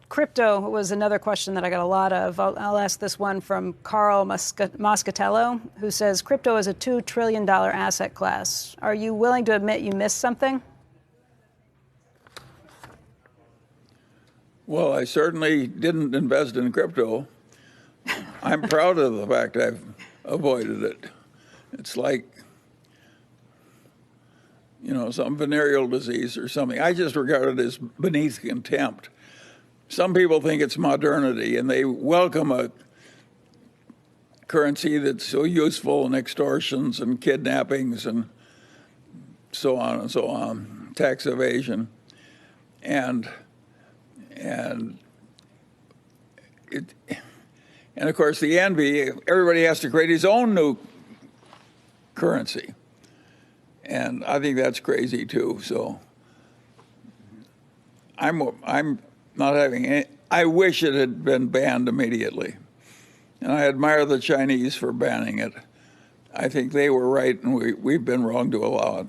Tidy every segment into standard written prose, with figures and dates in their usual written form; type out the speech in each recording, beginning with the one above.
Crypto was another question that I got a lot of. I'll ask this one from Carl Moscatello, who says, crypto is a $2 trillion asset class. Are you willing to admit you missed something? Well, I certainly didn't invest in crypto. I'm proud of the fact I've avoided it. It's like, some venereal disease or something. I just regard it as beneath contempt. Some people think it's modernity, and they welcome a currency that's so useful in extortions and kidnappings and so on, tax evasion. And of course, the envy, everybody has to create his own new currency. And I think that's crazy, too. So I'm not having any. I wish it had been banned immediately. And I admire the Chinese for banning it. I think they were right, and we've been wrong to allow it.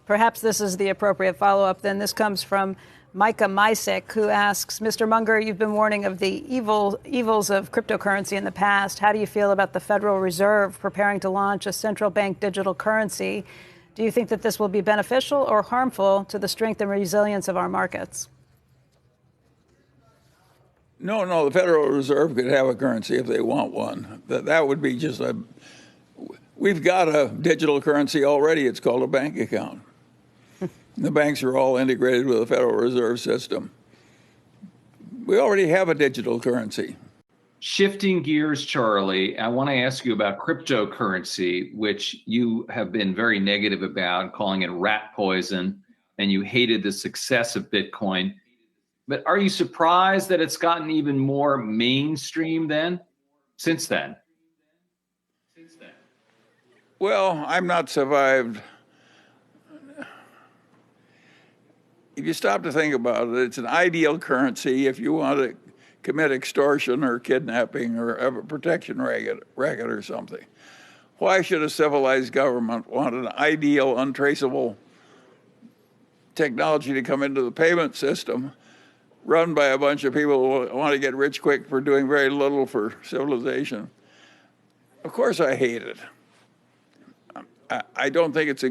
Perhaps this is the appropriate follow-up then. This comes from Micah Misek, who asks, Mr. Munger, you've been warning of the evils of cryptocurrency in the past. How do you feel about the Federal Reserve preparing to launch a central bank digital currency? Do you think that this will be beneficial or harmful to the strength and resilience of our markets? No, the Federal Reserve could have a currency if they want one. That would be just we've got a digital currency already. It's called a bank account. The banks are all integrated with the Federal Reserve System. We already have a digital currency. Shifting gears, Charlie, I want to ask you about cryptocurrency, which you have been very negative about, calling it rat poison, and you hated the success of Bitcoin. But are you surprised that it's gotten even more mainstream since then? Well, I'm not survived. If you stop to think about it, it's an ideal currency if you want to commit extortion or kidnapping or have a protection racket or something. Why should a civilized government want an ideal, untraceable technology to come into the payment system run by a bunch of people who want to get rich quick for doing very little for civilization? Of course I hate it. I don't think it's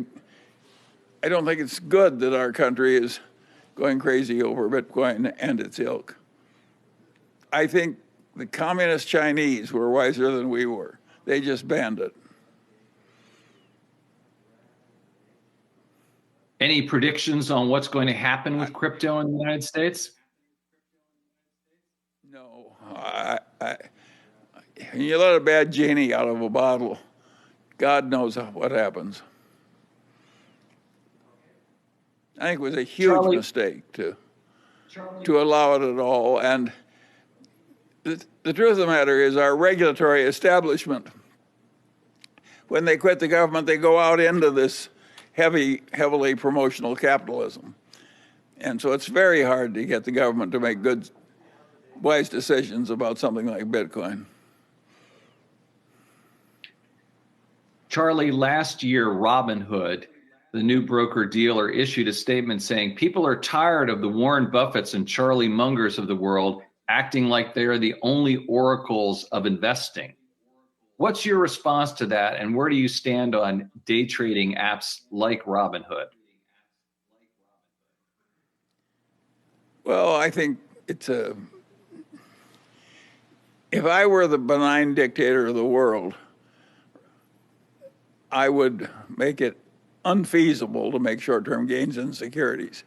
good that our country is going crazy over Bitcoin and its ilk. I think the communist Chinese were wiser than we were. They just banned it. Any predictions on what's going to happen with crypto in the United States? No. You let a bad genie out of a bottle, God knows what happens. I think it was a huge mistake to allow it at all. And the truth of the matter is our regulatory establishment, when they quit the government, they go out into this heavily promotional capitalism. And so it's very hard to get the government to make good, wise decisions about something like Bitcoin. Charlie, last year, Robinhood, the new broker-dealer, issued a statement saying people are tired of the Warren Buffetts and Charlie Mungers of the world acting like they are the only oracles of investing. What's your response to that, and where do you stand on day trading apps like Robinhood? Well, I think if I were the benign dictator of the world, I would make it unfeasible to make short-term gains in securities,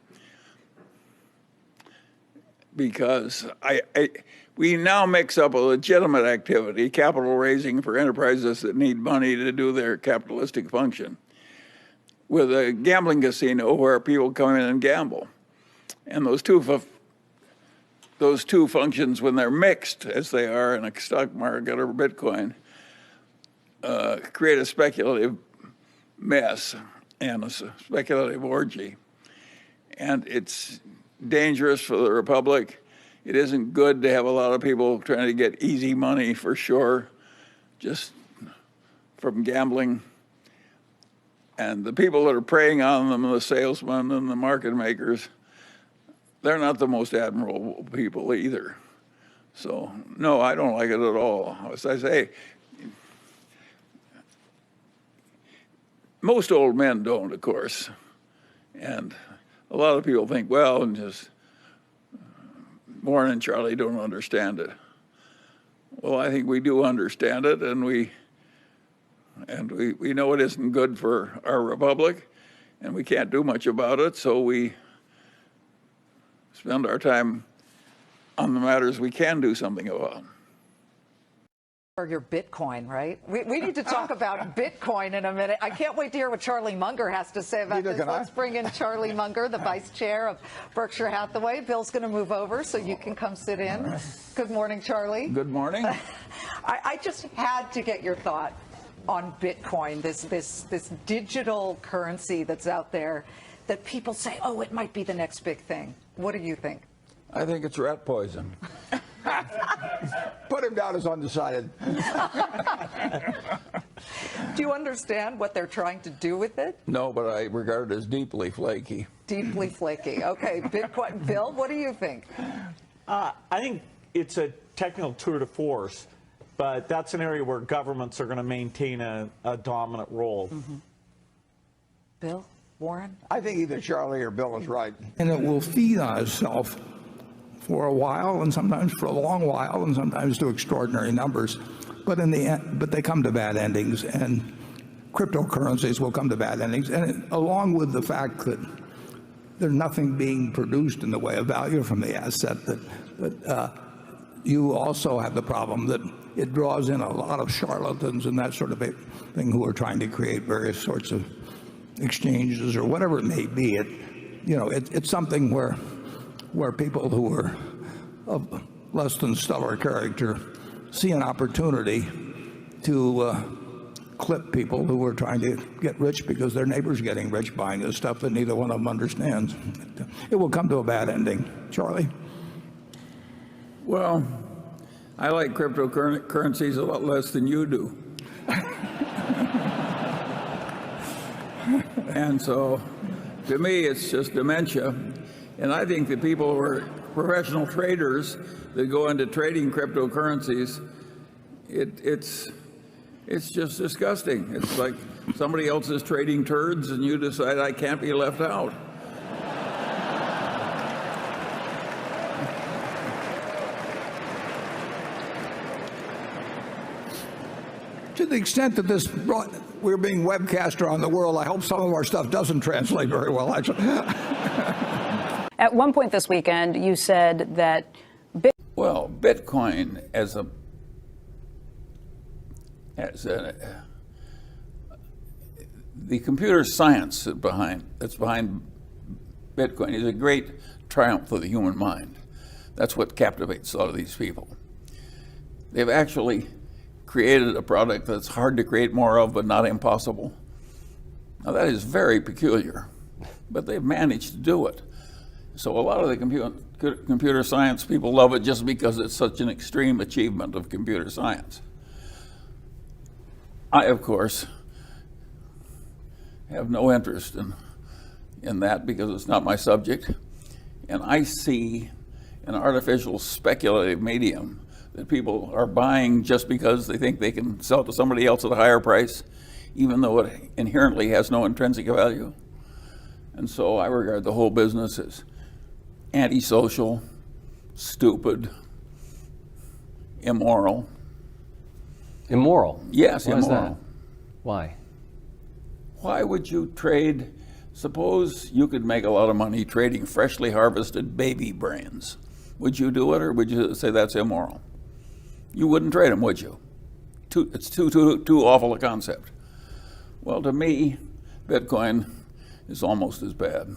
because we now mix up a legitimate activity, capital raising for enterprises that need money to do their capitalistic function, with a gambling casino where people come in and gamble. And those two functions, when they're mixed, as they are in a stock market or Bitcoin, create a speculative mess and a speculative orgy. And it's dangerous for the republic. It isn't good to have a lot of people trying to get easy money, for sure, just from gambling. And the people that are preying on them, the salesmen and the market makers, they're not the most admirable people either. So, no, I don't like it at all. As I say, most old men don't, of course. And a lot of people think, well, and just Warren and Charlie don't understand it. Well, I think we do understand it, and we know it isn't good for our republic, and we can't do much about it, so we spend our time on the matters we can do something about. Or your Bitcoin, right? We need to talk about Bitcoin in a minute. I can't wait to hear what Charlie Munger has to say about this. Let's bring in Charlie Munger, the vice chair of Berkshire Hathaway. Bill's going to move over so you can come sit in. Right. Good morning, Charlie. Good morning. I just had to get your thought on Bitcoin, this digital currency that's out there that people say, oh, it might be the next big thing. What do you think? I think it's rat poison. Put him down as undecided. Do you understand what they're trying to do with it? No, but I regard it as deeply flaky. Deeply flaky. Okay, Bitcoin. Bill, what do you think? I think it's a technical tour de force, but that's an area where governments are going to maintain a dominant role. Mm-hmm. Bill? Warren? I think either Charlie or Bill is right. And it will feed on itself for a while, and sometimes for a long while, and sometimes to extraordinary numbers. But in the end, they come to bad endings, and cryptocurrencies will come to bad endings. And along with the fact that there's nothing being produced in the way of value from the asset, that you also have the problem that it draws in a lot of charlatans and that sort of thing who are trying to create various sorts of exchanges or whatever it may be. It's something where people who are of less than stellar character see an opportunity to clip people who are trying to get rich because their neighbor's getting rich buying this stuff that neither one of them understands. It will come to a bad ending. Charlie? Well, I like cryptocurrencies a lot less than you do. And so, to me, it's just dementia. And I think that people who are professional traders that go into trading cryptocurrencies, it's just disgusting. It's like somebody else is trading turds and you decide I can't be left out. To the extent that we're being webcast around the world, I hope some of our stuff doesn't translate very well, actually. At one point this weekend, you said that Bitcoin as the computer science that's behind Bitcoin is a great triumph of the human mind. That's what captivates a lot of these people. They've actually created a product that's hard to create more of, but not impossible. Now that is very peculiar, but they've managed to do it. So a lot of the computer science people love it just because it's such an extreme achievement of computer science. I, of course, have no interest in that because it's not my subject. And I see an artificial speculative medium that people are buying just because they think they can sell to somebody else at a higher price, even though it inherently has no intrinsic value. And so I regard the whole business as antisocial, stupid, immoral. Immoral? Yes, Why immoral. Is that? Why? Why would you trade? Suppose you could make a lot of money trading freshly harvested baby brains. Would you do it, or would you say that's immoral? You wouldn't trade them, would you? It's too awful a concept. Well, to me, Bitcoin is almost as bad.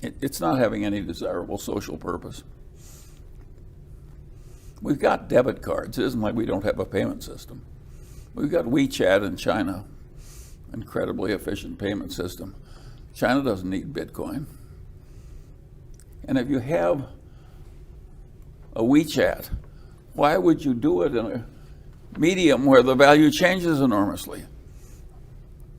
It's not having any desirable social purpose. We've got debit cards. It isn't like we don't have a payment system. We've got WeChat in China, incredibly efficient payment system. China doesn't need Bitcoin. And if you have a WeChat, why would you do it in a medium where the value changes enormously?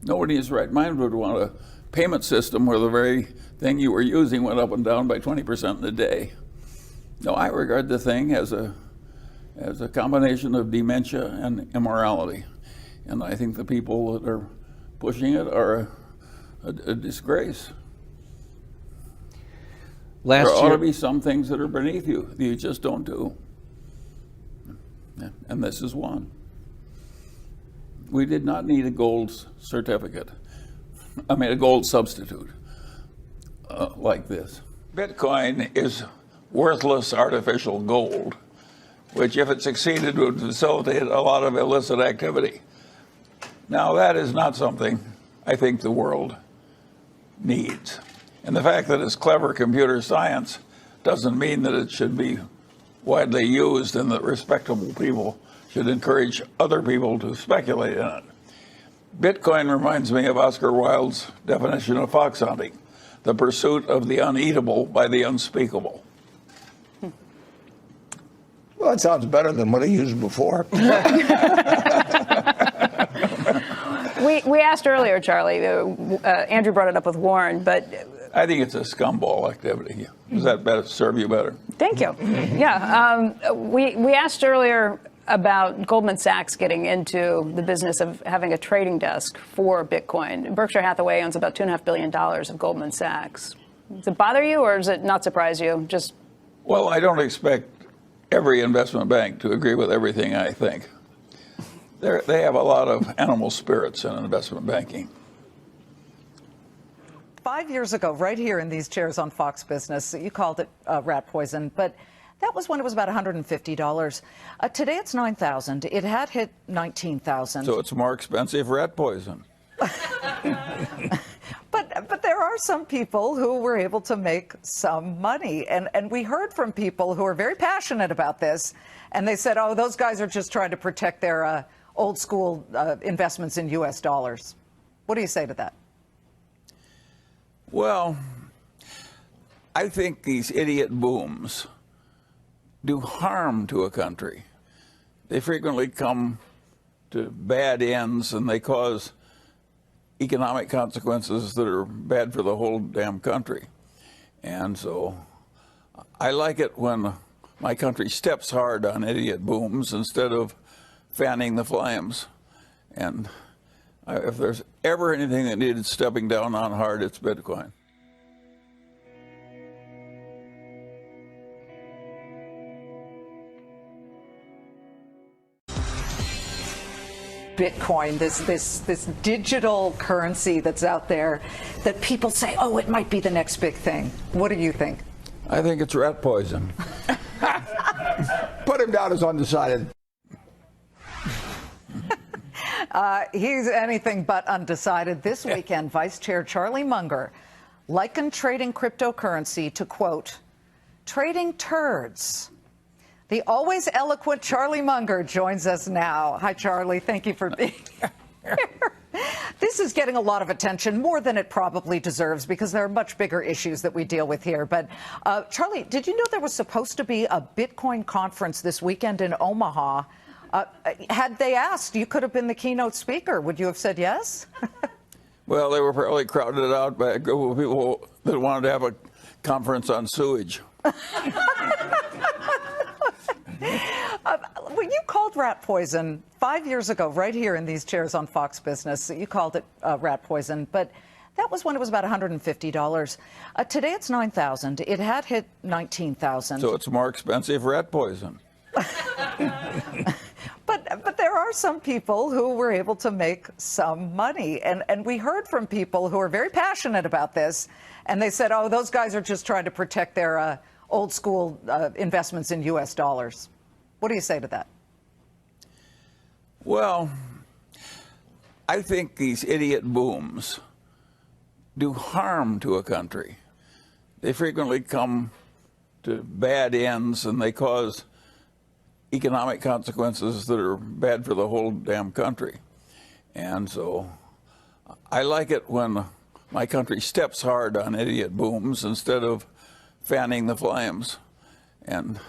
Nobody in his right mind would want a payment system where the very thing you were using went up and down by 20% in a day. No, I regard the thing as a combination of dementia and immorality. And I think the people that are pushing it are a disgrace. There ought to be some things that are beneath you that you just don't do. And this is one. We did not need a gold certificate. I mean, a gold substitute like this. Bitcoin is worthless artificial gold, which, if it succeeded, would facilitate a lot of illicit activity. Now, that is not something I think the world needs. And the fact that it's clever computer science doesn't mean that it should be widely used and that respectable people should encourage other people to speculate in it. Bitcoin reminds me of Oscar Wilde's definition of fox hunting, the pursuit of the uneatable by the unspeakable. Well, that sounds better than what I used before. We asked earlier, Charlie, Andrew brought it up with Warren, but I think it's a scumball activity. Does that better serve you better? thank you. Yeah, we asked earlier about Goldman Sachs getting into the business of having a trading desk for Bitcoin. Berkshire Hathaway owns about $2.5 billion of Goldman Sachs. Does it bother you, or does it not surprise you? Well, I don't expect every investment bank to agree with everything I think. They have a lot of animal spirits in investment banking. 5 years ago, right here in these chairs on Fox Business, you called it rat poison, but that was when it was about $150. Today it's $9,000. It had hit $19,000. So it's more expensive rat poison. But there are some people who were able to make some money. And we heard from people who are very passionate about this. And they said, oh, those guys are just trying to protect their old school investments in U.S. dollars. What do you say to that? Well, I think these idiot booms do harm to a country. They frequently come to bad ends, and they cause economic consequences that are bad for the whole damn country. And so I like it when my country steps hard on idiot booms instead of fanning the flames. And if there's ever anything that needed stepping down on hard, it's Bitcoin. Bitcoin, this digital currency that's out there that people say, oh, it might be the next big thing. What do you think? I think it's rat poison. Put him down as undecided. He's anything but undecided. This weekend, Vice Chair Charlie Munger likened trading cryptocurrency to, quote, trading turds. The always eloquent Charlie Munger joins us now. Hi, Charlie. Thank you for being here. This is getting a lot of attention, more than it probably deserves, because there are much bigger issues that we deal with here. But, Charlie, did you know there was supposed to be a Bitcoin conference this weekend in Omaha? Had they asked, you could have been the keynote speaker. Would you have said yes? Well, they were probably crowded out by a group of people that wanted to have a conference on sewage. Well, you called rat poison 5 years ago, right here in these chairs on Fox Business. You called it rat poison, but that was when it was about $150. Today it's $9,000. It had hit $19,000. So it's more expensive rat poison. But there are some people who were able to make some money. And we heard from people who are very passionate about this. And they said, oh, those guys are just trying to protect their old school investments in U.S. dollars. What do you say to that? Well, I think these idiot booms do harm to a country. They frequently come to bad ends, and they cause economic consequences that are bad for the whole damn country. And so I like it when my country steps hard on idiot booms instead of fanning the flames. And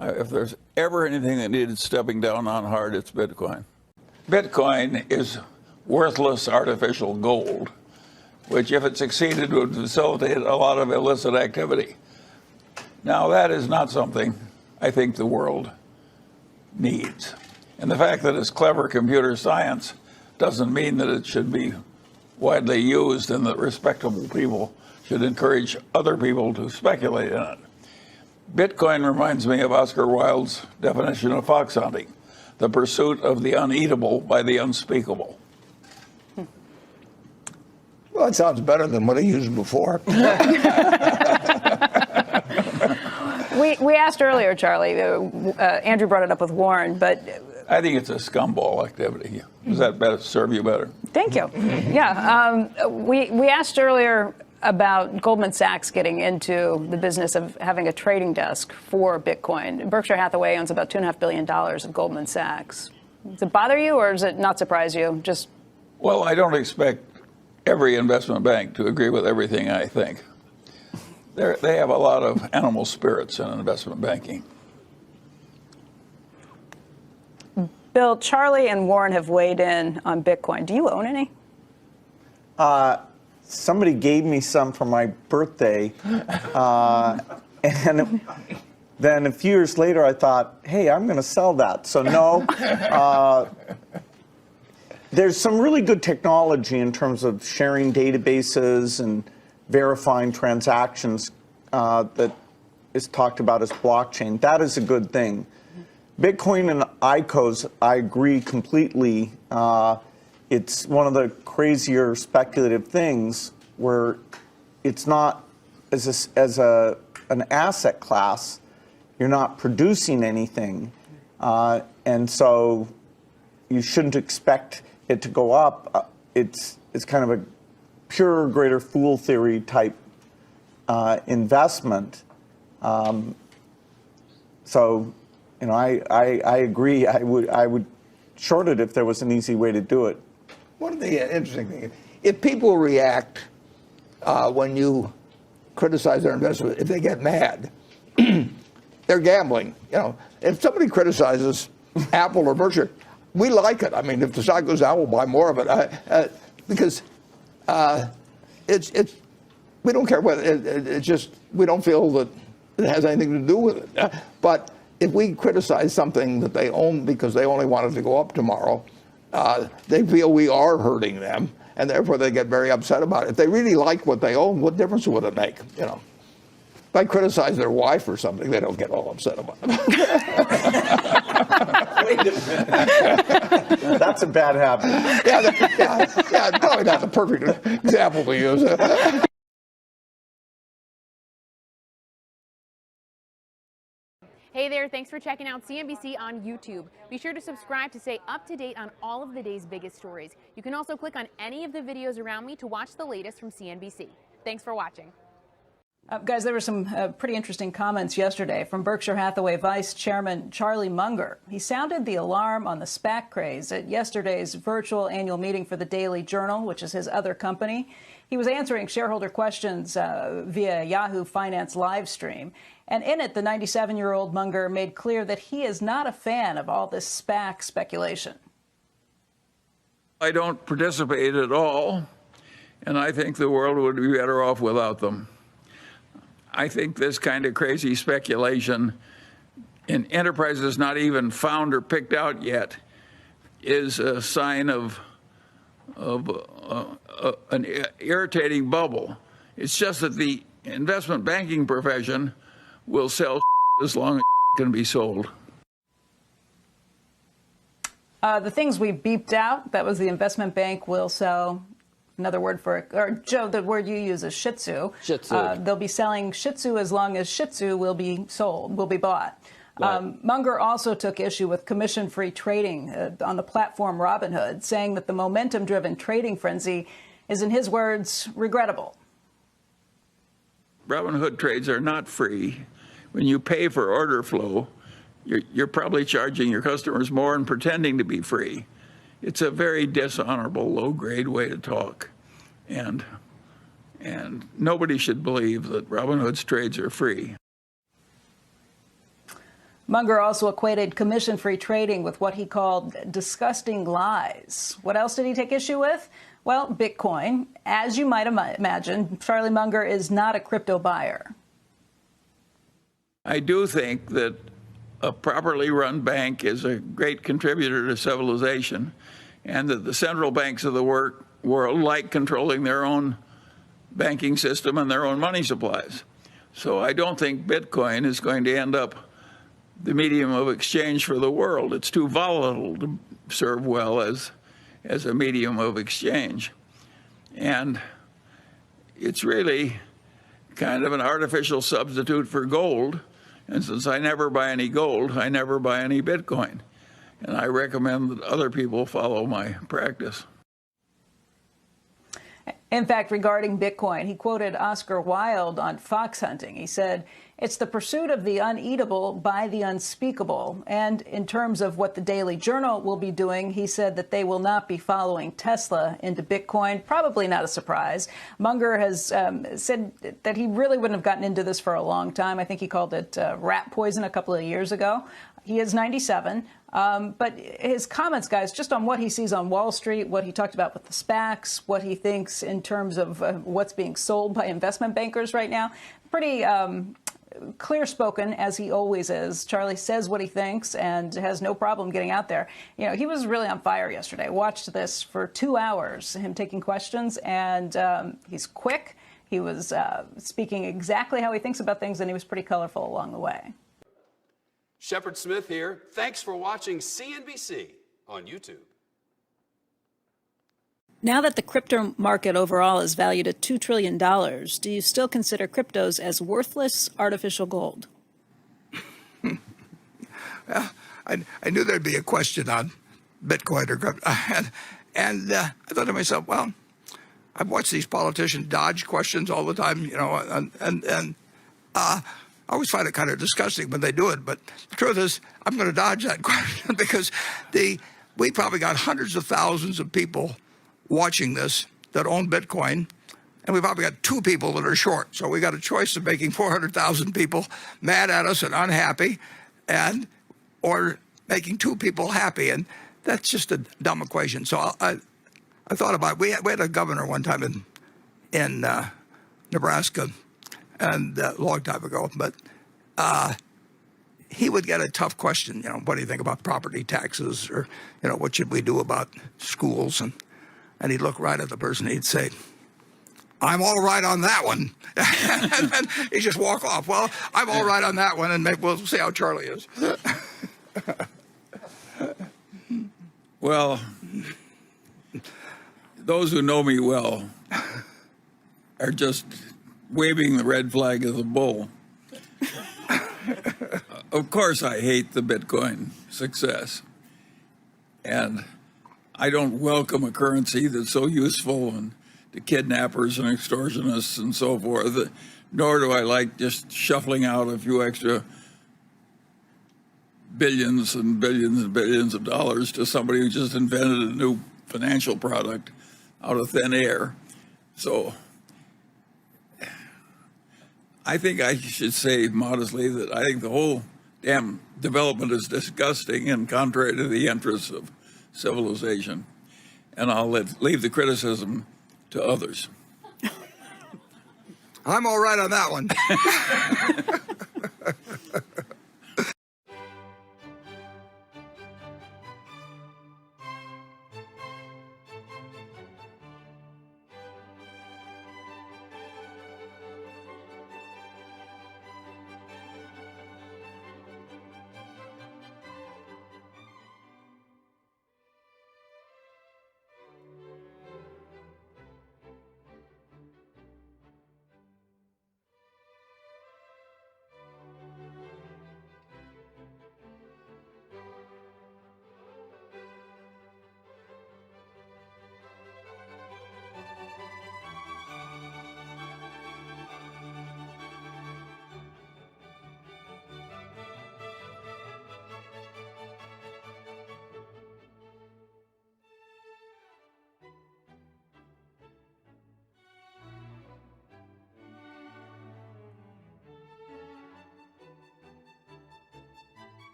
if there's ever anything that needed stepping down on hard, it's Bitcoin. Bitcoin is worthless artificial gold, which, if it succeeded, would facilitate a lot of illicit activity. Now, that is not something I think the world needs. And the fact that it's clever computer science doesn't mean that it should be widely used and that respectable people should encourage other people to speculate in it. Bitcoin reminds me of Oscar Wilde's definition of fox hunting, the pursuit of the uneatable by the unspeakable. Well, it sounds better than what I used before. We asked earlier, Charlie, Andrew brought it up with Warren, but I think it's a scumball activity. Does that serve you better? Thank you. Yeah. We asked earlier about Goldman Sachs getting into the business of having a trading desk for Bitcoin. Berkshire Hathaway owns about $2.5 billion of Goldman Sachs. Does it bother you, or does it not surprise you? Well, I don't expect every investment bank to agree with everything I think. They have a lot of animal spirits in investment banking. Bill, Charlie and Warren have weighed in on Bitcoin. Do you own any? Somebody gave me some for my birthday, and then a few years later I thought, hey, I'm going to sell that. So no, there's some really good technology in terms of sharing databases and verifying transactions that is talked about as blockchain. That is a good thing. Bitcoin and ICOs, I agree completely. It's one of the crazier speculative things where it's not as an asset class, you're not producing anything, and so you shouldn't expect it to go up. It's kind of a pure greater fool theory type investment. So, you know, I agree. I would short it if there was an easy way to do it. One of the interesting things, if people react when you criticize their investment, if they get mad, they're gambling. You know, if somebody criticizes Apple or Berkshire, we like it. I mean, if the stock goes down, we'll buy more of it because it's we don't care whether it's just we don't feel that it has anything to do with it. But if we criticize something that they own because they only want it to go up tomorrow, they feel we are hurting them, and therefore they get very upset about it. If they really like what they own, what difference would it make? You know, if I criticize their wife or something, they don't get all upset about it. Wait a minute. That's a bad habit. Yeah, probably not the perfect example to use. Hey there, thanks for checking out CNBC on YouTube. Be sure to subscribe to stay up to date on all of the day's biggest stories. You can also click on any of the videos around me to watch the latest from CNBC. Thanks for watching. Guys, there were some pretty interesting comments yesterday from Berkshire Hathaway Vice Chairman Charlie Munger. He sounded the alarm on the SPAC craze at yesterday's virtual annual meeting for the Daily Journal, which is his other company. He was answering shareholder questions via Yahoo Finance live stream. And in it, the 97-year-old Munger made clear that he is not a fan of all this SPAC speculation. I don't participate at all, and I think the world would be better off without them. I think this kind of crazy speculation in enterprises not even found or picked out yet is a sign of an irritating bubble. It's just that the investment banking profession will sell as long as it can be sold. The things we beeped out, that was the investment bank will sell. Another word for it, or Joe, the word you use is Shih Tzu. Shih Tzu. They'll be selling Shih Tzu as long as Shih Tzu will be sold, will be bought. Right. Munger also took issue with commission-free trading on the platform Robinhood, saying that the momentum-driven trading frenzy is, in his words, regrettable. Robinhood trades are not free. When you pay for order flow, you're probably charging your customers more and pretending to be free. It's a very dishonorable, low-grade way to talk, and nobody should believe that Robinhood's trades are free. Munger also equated commission-free trading with what he called disgusting lies. What else did he take issue with? Well, Well, Bitcoin, as you might imagine, Charlie Munger is not a crypto buyer. I do think that a properly run bank is a great contributor to civilization, and that the central banks of the world like controlling their own banking system and their own money supplies. So I don't think Bitcoin is going to end up the medium of exchange for the world. It's too volatile to serve well as a medium of exchange. And it's really kind of an artificial substitute for gold. And since I never buy any gold, I never buy any Bitcoin. And I recommend that other people follow my practice. In fact, regarding Bitcoin, he quoted Oscar Wilde on fox hunting. He said, "It's the pursuit of the uneatable by the unspeakable." And in terms of what the Daily Journal will be doing, he said that they will not be following Tesla into Bitcoin. Probably not a surprise. Munger has said that he really wouldn't have gotten into this for a long time. I think he called it rat poison a couple of years ago. He is 97. But his comments, guys, just on what he sees on Wall Street, what he talked about with the SPACs, what he thinks in terms of what's being sold by investment bankers right now, pretty clear-spoken, as he always is. Charlie says what he thinks and has no problem getting out there. You know, he was really on fire yesterday. Watched this for 2 hours, him taking questions, and he's quick. He was speaking exactly how he thinks about things, and he was pretty colorful along the way. Shepard Smith here. Thanks for watching CNBC on YouTube. Now that the crypto market overall is valued at $2 trillion, do you still consider cryptos as worthless artificial gold? Well, I knew there'd be a question on Bitcoin or crypto. And I thought to myself, well, I've watched these politicians dodge questions all the time, you know, and I always find it kind of disgusting when they do it. But the truth is, I'm going to dodge that question because we probably got hundreds of thousands of people watching this that own Bitcoin, and we probably got 2 people that are short. So we got a choice of making 400,000 people mad at us and unhappy, or making 2 people happy, and that's just a dumb equation. So I thought about it. We had a governor one time in Nebraska, and a long time ago, but he would get a tough question. You know, what do you think about property taxes, or what should we do about schools? And he'd look right at the person. He'd say, "I'm all right on that one," and then he'd just walk off. Well, I'm all right on that one, and we'll see how Charlie is. Well, those who know me well are just waving the red flag of the bull. Of course, I hate the Bitcoin success. And I don't welcome a currency that's so useful to kidnappers and extortionists and so forth, nor do I like just shuffling out a few extra billions and billions and billions of dollars to somebody who just invented a new financial product out of thin air. So I think I should say modestly that I think the whole damn development is disgusting and contrary to the interests of civilization. And I'll leave the criticism to others. I'm all right on that one.